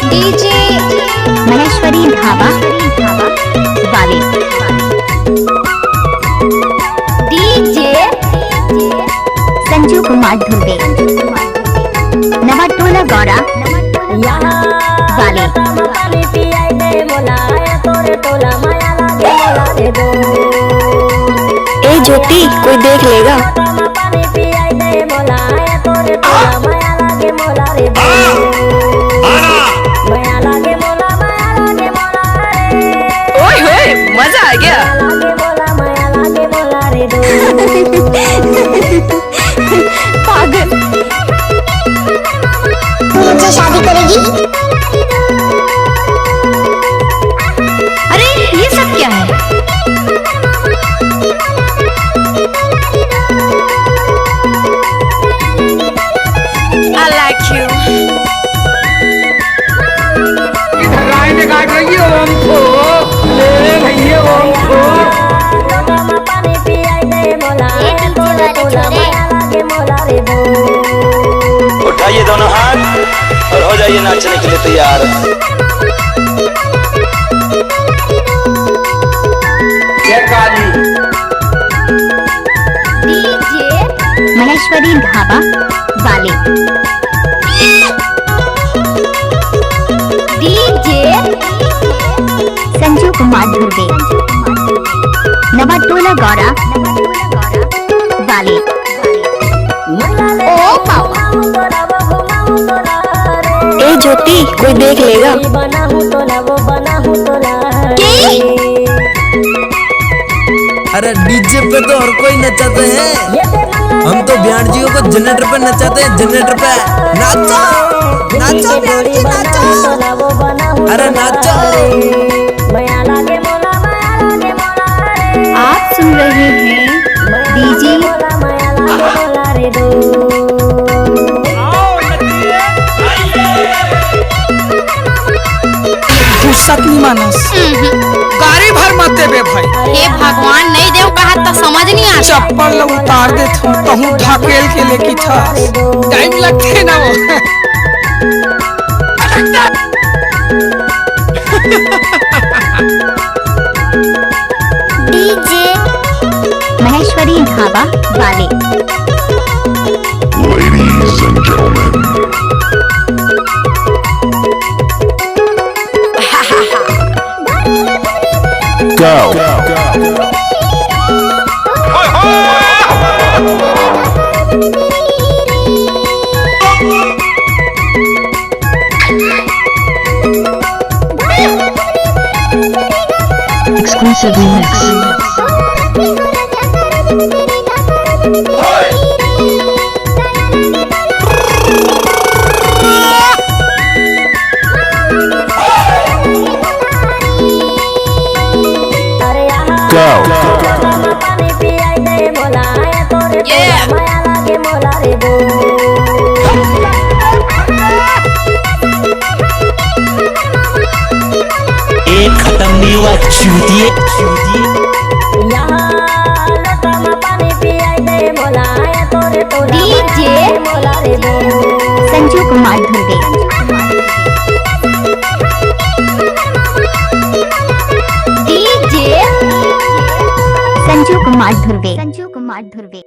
DJ Maheshwari dhaba वाले, DJ Sanju Kumar Dhurve Nawatola Gowda वाले। ए ज्योति, कोई देख लेगा। ओए होए, मजा आ गया। पागल। मुझसे शादी करेगी? अरे ये सब क्या है? I like you. इधर राय में काट रही है ओम को, ले भैया ओम को। उठाइए दोनों हाथ और हो जाइए नाचने के लिए तैयार। ये काली डीजे महेश्वरी ढाबा वाले, डीजे संजू कुमार धुर्वे नवाटोला गौड़ा वाले। ओ पापा, ए ज्योति, कोई देख लेगा। अरे डीजे पे तो हर कोई नचाते हैं, हम तो ब्याणजियों को जनरेटर पे नचाते हैं। जनरेटर पे नाचो नाचो ब्याणजी नाचो, अरे नाचो। आप सुन रहे हैं डीजे सतनी मानस गाड़ी भर मत देवे भाई। हे भगवान, नहीं देव कहा तो समझ नहीं आ। चप्पल उतार दे कहूँ ढकेल के लेके था, टाइम लगते ना वो। डीजे महेश्वरी ढाबा वाले, Ladies and gentlemen, go. Exclusive remix. एक खत्म नहीं हुआ चूतिए। DJ Sanju Kumar Dhurve DJ Sanju Kumar Dhurve